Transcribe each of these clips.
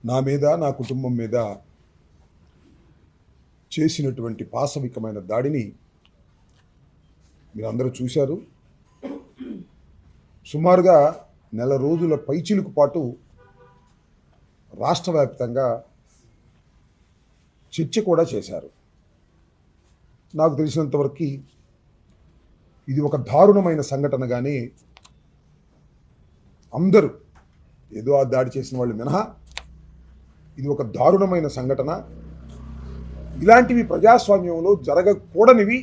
నా మీద, నా కుటుంబం మీద చేసినటువంటి పాశవికమైన దాడిని మీరందరూ చూశారు. సుమారుగా నెల రోజుల పైచిలుకు పాటు రాష్ట్ర వ్యాప్తంగా చర్చ కూడా చేశారు. నాకు తెలిసినంతవరకు ఇది ఒక దారుణమైన సంఘటనగానే అందరూ, ఏదో ఆ దాడి చేసిన వాళ్ళు మినహా, ఇది ఒక దారుణమైన సంఘటన, ఇలాంటివి ప్రజాస్వామ్యంలో జరగకూడనివి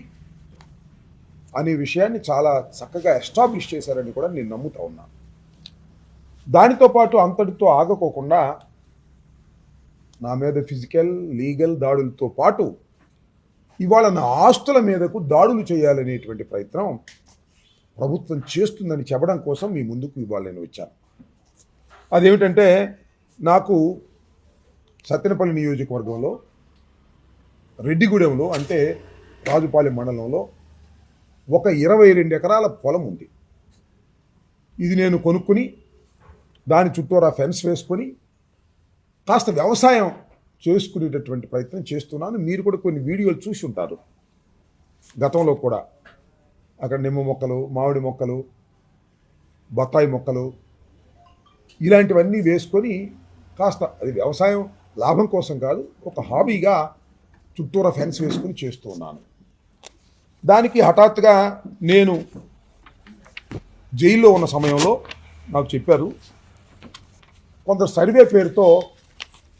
అనే విషయాన్ని చాలా చక్కగా ఎస్టాబ్లిష్ చేశారని కూడా నేను నమ్ముతా ఉన్నాను. దానితో పాటు అంతటితో ఆగకోకుండా నా మీద ఫిజికల్, లీగల్ దాడులతో పాటు ఇవాళ నా ఆస్తుల మీదకు దాడులు చేయాలనేటువంటి ప్రయత్నం ప్రభుత్వం చేస్తుందని చెప్పడం కోసం మీ ముందుకు ఇవాళ నేను వచ్చాను. అదేమిటంటే, నాకు సత్తెనపల్లి నియోజకవర్గంలో రెడ్డిగూడెంలో, అంటే రాజుపాలెం మండలంలో ఒక 22 ఎకరాల పొలం ఉంది. ఇది నేను కొనుక్కుని దాని చుట్టూరా ఫెన్స్ వేసుకొని కాస్త వ్యవసాయం చేసుకునేటటువంటి ప్రయత్నం చేస్తున్నాను. మీరు కూడా కొన్ని వీడియోలు చూసి ఉంటారు గతంలో కూడా. అక్కడ నిమ్మ మొక్కలు, మామిడి మొక్కలు, బత్తాయి మొక్కలు, ఇలాంటివన్నీ వేసుకొని కాస్త, అది వ్యవసాయం లాభం కోసం కాదు, ఒక హాబీగా చుట్టూరా ఫెన్స్ వేసుకుని చేస్తూ ఉన్నాను. దానికి హఠాత్తుగా నేను జైల్లో ఉన్న సమయంలో నాకు చెప్పారు, కొంత సర్వే పేరుతో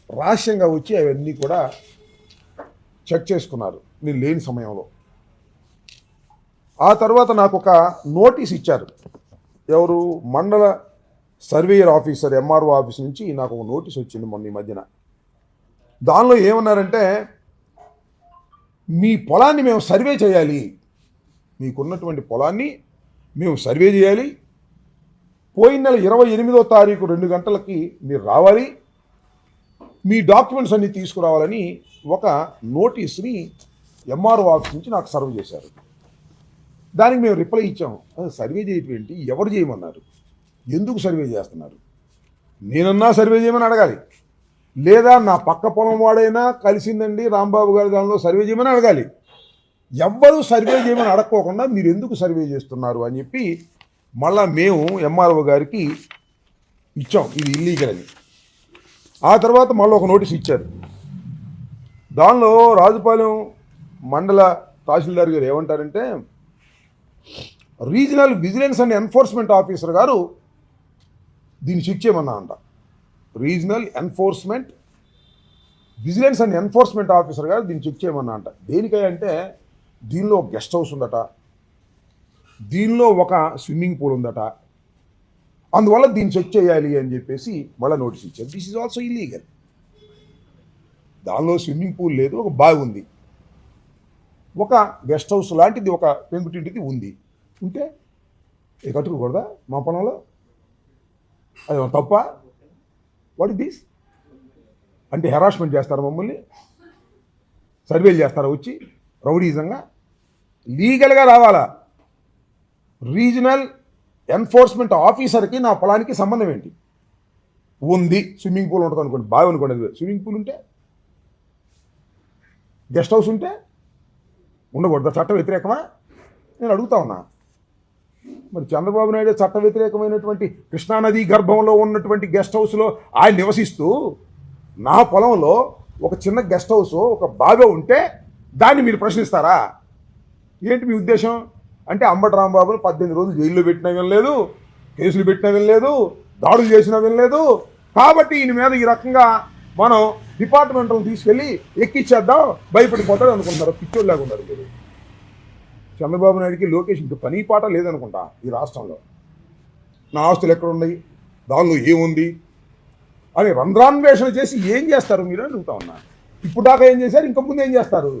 రహస్యంగా వచ్చి అవన్నీ కూడా చెక్ చేసుకున్నారు నేను లేని సమయంలో. ఆ తర్వాత నాకు ఒక నోటీస్ ఇచ్చారు. ఎవరు? మండల సర్వేయర్ ఆఫీసర్, ఎంఆర్ఓ ఆఫీస్ నుంచి నాకు ఒక నోటీస్ వచ్చింది మొన్న ఈ మధ్యన. దానిలో ఏమన్నారంటే, మీ పొలాన్ని మేము సర్వే చేయాలి, మీకున్నటువంటి పొలాన్ని మేము సర్వే చేయాలి, పోయిన నెల 28వ తారీఖు 2 గంటలకి మీరు రావాలి, మీ డాక్యుమెంట్స్ అన్నీ తీసుకురావాలని ఒక నోటీస్ని ఎంఆర్ఓ ఆఫీస్ నుంచి నాకు సర్వ్ చేశారు. దానికి మేము రిప్లై ఇచ్చాము. సర్వే చేయటం ఏంటి, ఎవరు చేయమన్నారు, ఎందుకు సర్వే చేస్తున్నారు, నేనన్నా సర్వే చేయమని అడగాలి, లేదా నా పక్క పొలం వాడైనా కలిసిందండి రాంబాబు గారి దానిలో సర్వే చేయమని అడగాలి. ఎవ్వరూ సర్వే చేయమని అడగకోకుండా మీరు ఎందుకు సర్వే చేస్తున్నారు అని చెప్పి మళ్ళా మేము ఎంఆర్ఓ గారికి ఇచ్చాం, ఇది ఇల్లీగల్ అని. ఆ తర్వాత మళ్ళీ ఒక నోటీస్ ఇచ్చారు. దానిలో రాజుపాలెం మండల తహసీల్దార్ గారు ఏమంటారంటే, regional vigilance and enforcement officer గారు దీన్ని చెక్ చేయమన్నా అంట. Regional vigilance and enforcement officer గారు దీన్ని చెక్ చేయమన్నా అంట. దేనికంటే, దీనిలో ఒక గెస్ట్ హౌస్ ఉందట, దీనిలో ఒక స్విమ్మింగ్ పూల్ ఉందట, అందువల్ల దీన్ని చెక్ చేయాలి అని చెప్పేసి మళ్ళీ నోటీస్ ఇచ్చారు. This is also illegal. దానిలో స్విమ్మింగ్ పూల్ లేదు, ఒక బావి ఉంది, ఒక గెస్ట్ హౌస్ లాంటిది, ఒక పెంకుటింటిది ఉంది. ఉంటే కట్టుకోకూడదా మా పొలంలో? అది తప్ప? What is this? అంటే హెరాస్మెంట్ చేస్తారా మమ్మల్ని? సర్వేలు చేస్తారా వచ్చి రౌడీజంగా? లీగల్గా రావాలా? రీజనల్ ఎన్ఫోర్స్మెంట్ ఆఫీసర్కి నా పొలానికి సంబంధం ఏంటి? ఉంది, స్విమ్మింగ్ పూల్ ఉంటుంది అనుకోండి, బావి అనుకోండి, స్విమ్మింగ్ పూల్ ఉంటే, గెస్ట్ హౌస్ ఉంటే ఉండకూడదు. చట్ట వ్యతిరేకమా? నేను అడుగుతా ఉన్నా. మరి చంద్రబాబు నాయుడు చట్ట వ్యతిరేకమైనటువంటి కృష్ణానది గర్భంలో ఉన్నటువంటి గెస్ట్ హౌస్లో ఆయన నివసిస్తూ, నా పొలంలో ఒక చిన్న గెస్ట్ హౌస్, ఒక బావి ఉంటే దాన్ని మీరు ప్రశ్నిస్తారా? ఏంటి మీ ఉద్దేశం? అంటే అంబటి రాంబాబును 18 రోజులు జైల్లో పెట్టినా వినలేదు, కేసులు పెట్టినా వినలేదు, దాడులు చేసినా వినలేదు, కాబట్టి ఈయన మీద ఈ రకంగా మనం డిపార్ట్మెంట్ను తీసుకెళ్ళి ఎక్కిచ్చేద్దాం, భయపడిపోతాడు అనుకుంటున్నారు. పిచ్చోళ్ళలాగా ఉన్నారు మీరు. చంద్రబాబు నాయుడికి, లోకేష్ ఇంక పని పాట లేదనుకుంటా ఈ రాష్ట్రంలో. నా ఆస్తులు ఎక్కడ ఉన్నాయి, దానిలో ఏముంది అని రంధ్రాన్వేషణ చేసి ఏం చేస్తారు మీరు అని అడుగుతా ఉన్నా. ఇప్పుడు దాకా ఏం చేశారు, ఇంక ముందు ఏం చేస్తారు?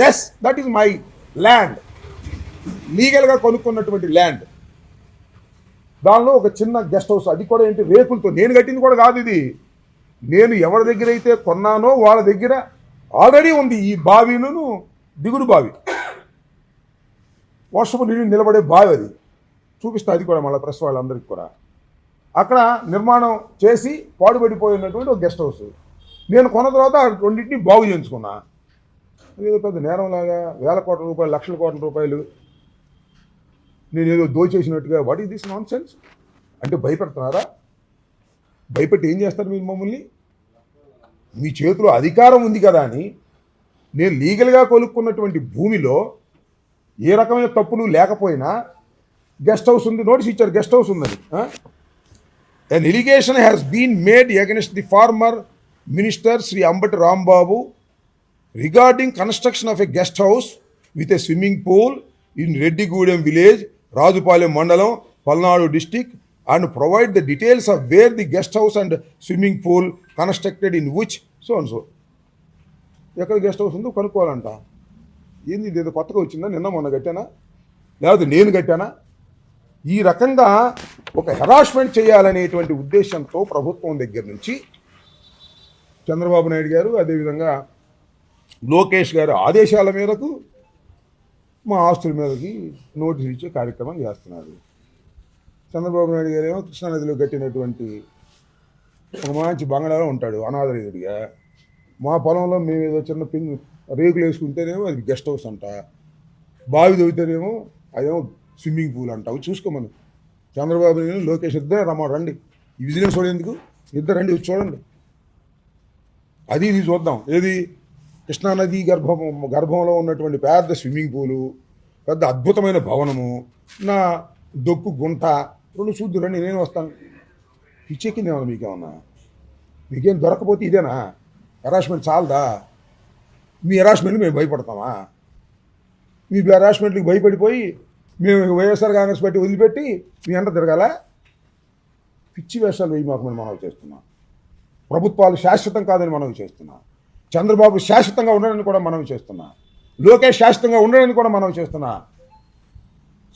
Yes, that is my land, లీగల్గా కొనుక్కున్నటువంటి ల్యాండ్. దానిలో ఒక చిన్న గెస్ట్ హౌస్, అది కూడా ఏంటి, రేకులతో. నేను కట్టింది కూడా కాదు ఇది. నేను ఎవరి దగ్గర అయితే కొన్నానో వాళ్ళ దగ్గర ఆల్రెడీ ఉంది ఈ బావిను, దిగుడు బావి, వర్షపు నీళ్ళు నిలబడే బావి. అది చూపిస్తా, అది కూడా మళ్ళీ ప్రెస్ వాళ్ళందరికీ కూడా. అక్కడ నిర్మాణం చేసి పాడుపడిపోయినటువంటి ఒక గెస్ట్ హౌస్. నేను కొన్న తర్వాత ఆ రెండింటిని బాగు చేయించుకున్నా. ఏదో పెద్ద నేరంలాగా వేల కోట్ల రూపాయలు, లక్షల కోట్ల రూపాయలు నేనేదో దోచేసినట్టుగా what is this nonsense అంటే భయపెడుతున్నారా? భయపెట్టి ఏం చేస్తారు మీరు మమ్మల్ని? మీ చేతిలో అధికారం ఉంది కదా అని నేను లీగల్గా కొనుక్కున్నటువంటి భూమిలో ఏ రకమైన తప్పులు లేకపోయినా గెస్ట్ హౌస్ ఉంది, నోటీస్ ఇచ్చారు గెస్ట్ హౌస్ ఉందని. An allegation has been made against the former minister Sri Ambati Rambabu regarding construction of a guest house with a swimming pool in Reddigudem village, Rajupalem Mandalam, Palnadu district, and provide the details of where the guest house and swimming pool constructed in which so and so. ఎక్కడ guest house ఉందో కనుక్కోవాలంట. ఏంది ఇదేదో కొత్తగా వచ్చిందా? నిన్న మొన్న కట్టానా లేకపోతే నేను కట్టానా? ఈ రకంగా ఒక హెరాస్మెంట్ చేయాలనేటువంటి ఉద్దేశంతో ప్రభుత్వం దగ్గర నుంచి చంద్రబాబు నాయుడు గారు, అదేవిధంగా లోకేష్ గారు ఆదేశాల మేరకు మా ఆస్తుల మీదకి నోటీసు ఇచ్చే కార్యక్రమం చేస్తున్నారు. చంద్రబాబు నాయుడు గారు ఏమో కృష్ణానదిలో కట్టినటువంటి ఒక మంచి బంగాళాలో ఉంటాడు అనాథరితుడిగా. మా పొలంలో మేము ఏదో చిన్న రేకులు వేసుకుంటేనేమో అది గెస్ట్ హౌస్ అంట, బావి తవ్వితేనేమో అదేమో స్విమ్మింగ్ పూల్ అంట. అవి చూసుకోమని చంద్రబాబు నాయుడు లోకేష్ ఇద్దరే రండి, ఈ విజిలెన్స్ వాళ్ళు ఎందుకు, ఇద్దరు రండి వచ్చి చూడండి. అది ఇది చూద్దాం. ఏది కృష్ణానది గర్భంలో ఉన్నటువంటి పెద్ద స్విమ్మింగ్ పూలు, పెద్ద అద్భుతమైన భవనము, నా దొక్కు గుంట రెండు చూద్దురండి, నేను వస్తాను. పిచ్చెక్కిందేమన్నా మీకేమన్నా? మీకేం దొరకపోతే ఇదేనా హెరాస్మెంట్? చాలదా? మీ హెరాస్మెంట్కి మేము భయపడతామా? మీ హెరాస్మెంట్కి భయపడిపోయి మేము వైఎస్ఆర్ కాంగ్రెస్ పార్టీ వదిలిపెట్టి మీ అంట తిరగాల? పిచ్చి వేషాలు వేయి మాకు మనవి చేస్తున్నాం. ప్రభుత్వాలు శాశ్వతం కాదని మనవి చేస్తున్నా. చంద్రబాబు శాశ్వతంగా ఉండడానికి కూడా మనవి చేస్తున్నా. లోకేష్ శాశ్వతంగా ఉండడానికి కూడా మనవి చేస్తున్నా.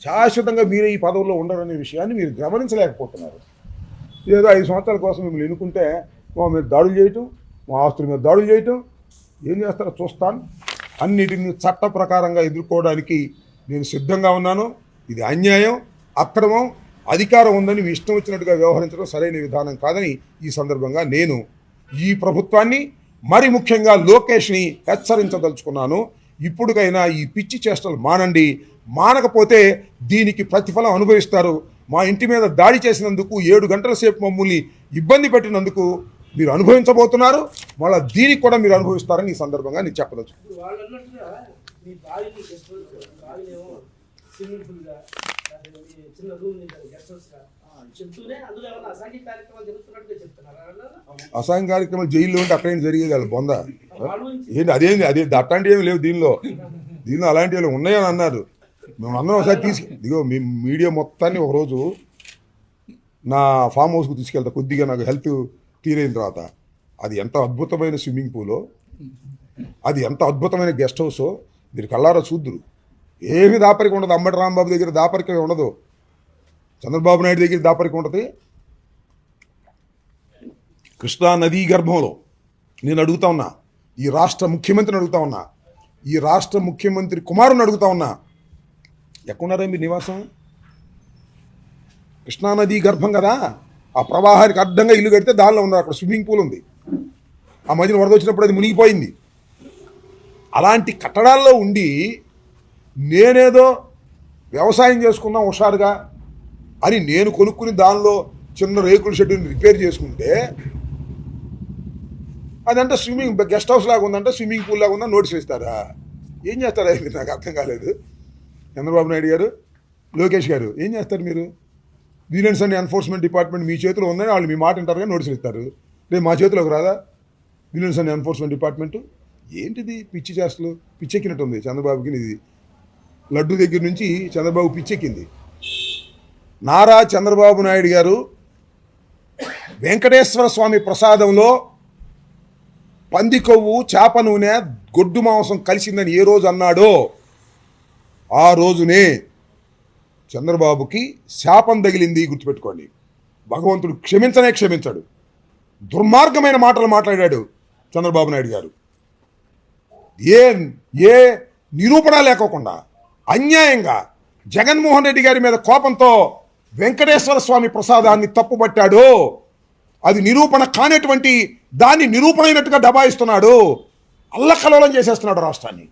శాశ్వతంగా మీరే ఈ పదవుల్లో ఉండరనే విషయాన్ని మీరు గమనించలేకపోతున్నారు. ఏదో 5 సంవత్సరాల కోసం మిమ్మల్ని ఎన్నుకుంటే మా మీద దాడులు చేయటం, మా ఆస్తుల మీద దాడులు చేయటం, ఏం చేస్తారో చూస్తాను. అన్నిటిని చట్ట ప్రకారంగా ఎదుర్కోవడానికి నేను సిద్ధంగా ఉన్నాను. ఇది అన్యాయం, అక్రమం, అధికారం ఉందని మీ ఇష్టం వచ్చినట్టుగా వ్యవహరించడం సరైన విధానం కాదని ఈ సందర్భంగా నేను ఈ ప్రభుత్వాన్ని, మరి ముఖ్యంగా లోకేష్ని హెచ్చరించదలుచుకున్నాను. ఇప్పటికైనా ఈ పిచ్చి చేష్టలు మానండి. మానకపోతే దీనికి ప్రతిఫలం అనుభవిస్తారు. మా ఇంటి మీద దాడి చేసినందుకు 7 గంటల సేపు మమ్మల్ని ఇబ్బంది పెట్టినందుకు మీరు అనుభవించబోతున్నారు. మళ్ళీ దీనికి కూడా మీరు అనుభవిస్తారని ఈ సందర్భంగా నేను చెప్పదలుచు. అసాంఘిక కార్యక్రమాలు జైల్లో ఉంటే అక్కడ జరిగేది వాళ్ళు బొంద ఏంటి? అదేంటి? అట్లాంటివి ఏమి లేవు దీనిలో అలాంటివి ఉన్నాయని అన్నారు. మేము అందరం ఒకసారి ఇదిగో మీ మీడియా మొత్తాన్ని ఒకరోజు నా ఫామ్ హౌస్కు తీసుకెళ్తా, కొద్దిగా నాకు హెల్త్ తీరైన తర్వాత. అది ఎంత అద్భుతమైన స్విమ్మింగ్ పూలో, అది ఎంత అద్భుతమైన గెస్ట్ హౌసో మీరు కళ్ళారా చూద్దురు. ఏమి దాపరిక ఉండదు. అంబటి రాంబాబు దగ్గర దాపరిక ఉండదు, చంద్రబాబు నాయుడు దగ్గర దాపరిక ఉంటుంది. కృష్ణా నదీ గర్భంలో నేను అడుగుతా ఉన్నా, ఈ రాష్ట్ర ముఖ్యమంత్రిని అడుగుతా ఉన్నా, ఈ రాష్ట్ర ముఖ్యమంత్రి కుమారుని అడుగుతా ఉన్నా, ఎక్కడున్నారా మీరు నివాసం? కృష్ణానదీ గర్భం కదా, ఆ ప్రవాహానికి అడ్డంగా ఇల్లు కడితే దానిలో ఉన్నారు. అక్కడ స్విమ్మింగ్ పూల్ ఉంది. ఆ మధ్యన వరద వచ్చినప్పుడు అది మునిగిపోయింది. అలాంటి కట్టడాల్లో ఉండి నేనేదో వ్యవసాయం చేసుకున్నా హుషారుగా అని నేను కొనుక్కుని దానిలో చిన్న రేకుల షెడ్యూని రిపేర్ చేసుకుంటే అదంటే స్విమ్మింగ్ గెస్ట్ హౌస్ లాగా ఉందంటే, స్విమ్మింగ్ పూల్ లాగా ఉందని నోటీస్ ఇస్తారా? ఏం చేస్తారా? నాకు అర్థం కాలేదు. చంద్రబాబు నాయుడు గారు, లోకేష్ గారు ఏం చేస్తారు మీరు? విజిలెన్స్ అండ్ ఎన్ఫోర్స్మెంట్ డిపార్ట్మెంట్ మీ చేతిలో ఉందని వాళ్ళు మీ మాట వింటారు కానీ నోటీసులు ఇస్తారు. రేపు మా చేతిలోకి రాదా విజిలెన్స్ అండ్ ఎన్ఫోర్స్మెంట్ డిపార్ట్మెంటు? ఏంటిది పిచ్చి చేస్తలు? పిచ్చెక్కినట్టుంది చంద్రబాబుకి. ఇది లడ్డు దగ్గర నుంచి చంద్రబాబు పిచ్చెక్కింది. నారా చంద్రబాబు నాయుడు గారు వెంకటేశ్వర స్వామి ప్రసాదంలో పంది కొవ్వు, చేప నూనె, గొడ్డు మాంసం కలిసిందని ఏ రోజు అన్నాడో ఆ రోజునే చంద్రబాబుకి శాపం తగిలింది. గుర్తుపెట్టుకోండి. భగవంతుడు క్షమించాడు. దుర్మార్గమైన మాటలు మాట్లాడాడు చంద్రబాబు నాయుడు గారు. ఏ నిరూపణ లేకోకుండా అన్యాయంగా జగన్మోహన్ రెడ్డి గారి మీద కోపంతో వెంకటేశ్వర స్వామి ప్రసాదాన్ని తప్పుపట్టాడో, అది నిరూపణ కానటువంటి దాన్ని నిరూపణైనట్టుగా దబాయిస్తున్నాడు, అల్లకల్లోలం చేసేస్తున్నాడు రాష్ట్రాన్ని.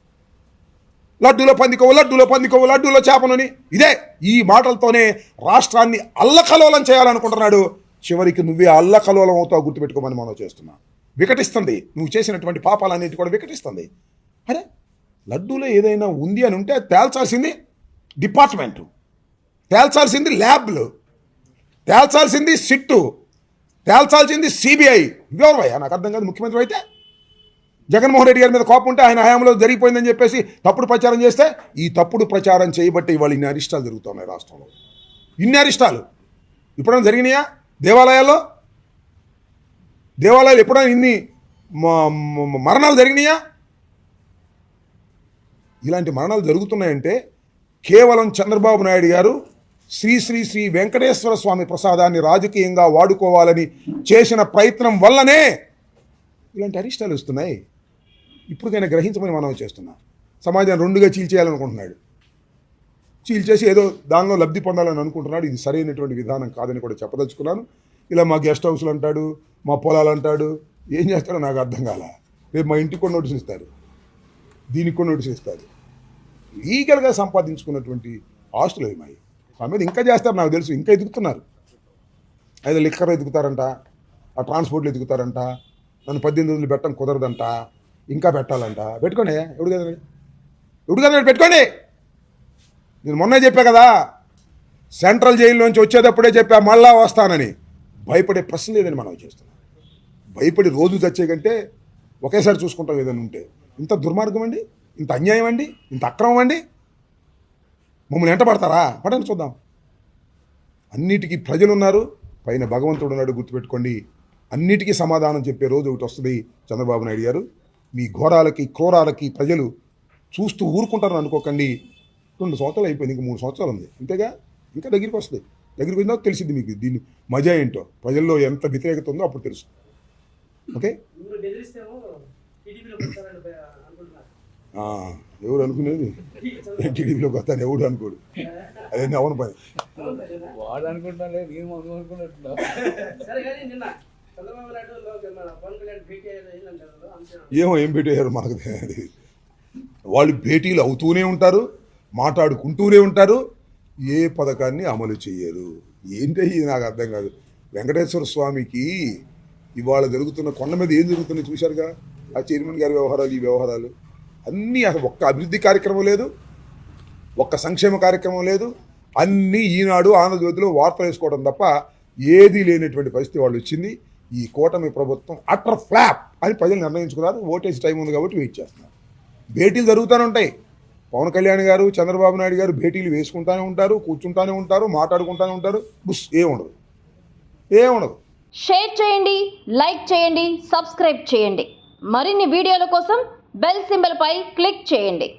లడ్డూలో పందికోవు, లడ్డూలో పందికోవు, లడ్డూలో చేపలని, ఇదే ఈ మాటలతోనే రాష్ట్రాన్ని అల్లకల్లోలం చేయాలనుకుంటున్నాడు. చివరికి నువ్వే అల్లకల్లోలం అవుతావు, గుర్తుపెట్టుకోమని మనం చేస్తున్నా. వికటిస్తుంది, నువ్వు చేసినటువంటి పాపాలన్నిటి కూడా వికటిస్తుంది. అరే లడ్డూలో ఏదైనా ఉంది అని ఉంటే తేల్చాల్సింది డిపార్ట్మెంటు, తేల్చాల్సింది ల్యాబ్లు, తేల్చాల్సింది సిట్టు, తేల్చాల్సింది సిబిఐ. ఎవరయ్యా నాకు అర్థం కాదు. ముఖ్యమంత్రి అయితే జగన్మోహన్ రెడ్డి గారి మీద కోపం ఉంటే ఆయన హయాంలో జరిగిపోయిందని చెప్పేసి తప్పుడు ప్రచారం చేస్తే, ఈ తప్పుడు ప్రచారం చేయబట్టి ఇవాళ ఇన్ని అరిష్టాలు జరుగుతున్నాయి రాష్ట్రంలో. ఇన్ని అరిష్టాలు ఎప్పుడైనా జరిగినాయా? దేవాలయాలు ఎప్పుడైనా ఇన్ని మరణాలు జరిగినాయా? ఇలాంటి మరణాలు జరుగుతున్నాయంటే కేవలం చంద్రబాబు నాయుడు గారు శ్రీ శ్రీ శ్రీ వెంకటేశ్వర స్వామి ప్రసాదాన్ని రాజకీయంగా వాడుకోవాలని చేసిన ప్రయత్నం వల్లనే ఇలాంటి అరిష్టాలు వస్తున్నాయి. ఇప్పటికైనా గ్రహించమని మనం చేస్తున్నాం. సమాజాన్ని రెండుగా చీల్చేయాలనుకుంటున్నాడు, చీల్చేసి ఏదో దానిలో లబ్ధి పొందాలని అనుకుంటున్నాడు. ఇది సరైనటువంటి విధానం కాదని కూడా చెప్పదలుచుకున్నాను. ఇలా మా గెస్ట్ హౌస్లు అంటాడు, మా పొలాలు అంటాడు, ఏం చేస్తాడో నాకు అర్థం కాల. రేపు మా ఇంటికి కూడా నోటీస్ ఇస్తారు, దీనికి కూడా నోటీస్ ఇస్తారు. లీగల్గా సంపాదించుకున్నటువంటి ఆస్తులు ఏమాయి ఆ మీద ఇంకా చేస్తారు నాకు తెలుసు. ఇంకా ఎదుగుతున్నారు, అయితే లిక్కర్ ఎదుగుతారంట, ఆ ట్రాన్స్పోర్ట్లు ఎదుగుతారంట, నన్ను 18 రోజులు పెట్టడం కుదరదంట, ఇంకా పెట్టాలంట. పెట్టుకోండి, ఎవడు కదా పెట్టుకోండి. నేను మొన్నే చెప్పా కదా, సెంట్రల్ జైల్లోంచి వచ్చేటప్పుడే చెప్పా మళ్ళా వస్తానని. భయపడే ప్రశ్న లేదని మనం చేస్తున్నాం. భయపడి రోజు తెచ్చే కంటే ఒకేసారి చూసుకుంటాం ఏదైనా ఉంటే. ఇంత దుర్మార్గం అండి, ఇంత అన్యాయం అండి, ఇంత అక్రమం అండి. మమ్మల్ని ఎంట పడతారా? పడండి చూద్దాం. అన్నిటికీ ప్రజలు ఉన్నారు, పైన భగవంతుడు ఉన్నాడు, గుర్తుపెట్టుకోండి. అన్నిటికీ సమాధానం చెప్పే రోజు ఒకటి వస్తుంది. చంద్రబాబు నాయుడు గారు, మీ ఘోరాలకి క్రూరాలకి ప్రజలు చూస్తూ ఊరుకుంటారని అనుకోకండి. 2 సంవత్సరాలు అయిపోయింది, ఇంక 3 సంవత్సరాలు ఉంది, అంతేగా. ఇంకా దగ్గరికి వస్తుంది. దగ్గరికి పోయిందో తెలిసింది మీకు దీన్ని మజా ఏంటో, ప్రజల్లో ఎంత వ్యతిరేకత ఉందో అప్పుడు తెలుసు. ఓకే, ఎవరు అనుకునేది టీడీపీలోకి వస్తాను, ఎవడు అనుకోడు. అదే అవును పని వాడు అనుకుంటాను, ఏం భేటీ అయ్యారు మనకు తెలియదు. వాళ్ళు భేటీలు అవుతూనే ఉంటారు, మాట్లాడుకుంటూనే ఉంటారు, ఏ పథకాన్ని అమలు చేయరు. ఏంటి నాకు అర్థం కాదు. వెంకటేశ్వర స్వామికి ఇవాళ జరుగుతున్న కొండ మీద ఏం జరుగుతుందో చూశారుగా, ఆ చైర్మన్ గారి వ్యవహారాలు, ఈ వ్యవహారాలు అన్నీ. అసలు ఒక్క అభివృద్ధి కార్యక్రమం లేదు, ఒక్క సంక్షేమ కార్యక్రమం లేదు. అన్నీ ఈనాడు ఆంధ్రజ్యోతిలో వార్తలు వేసుకోవడం తప్ప ఏదీ లేనటువంటి పరిస్థితి వాళ్ళు వచ్చింది. ఈ కూటమి ప్రభుత్వం అటర్ ఫ్లాప్ అని ప్రజలు నిర్ణయించుకున్నారు. ఓటేసి టైం ఉంది కాబట్టి వెయిట్ చేస్తున్నారు. భేటీలు జరుగుతూనే ఉంటాయి. పవన్ కళ్యాణ్ గారు, చంద్రబాబు నాయుడు గారు భేటీలు వేసుకుంటూనే ఉంటారు, కూర్చుంటూనే ఉంటారు, మాట్లాడుకుంటూనే ఉంటారు. బుస్ ఏముండదు. షేర్ చేయండి, లైక్ చేయండి, సబ్స్క్రైబ్ చేయండి. మరిన్ని వీడియోల కోసం బెల్ సింబల్ పై క్లిక్ చేయండి.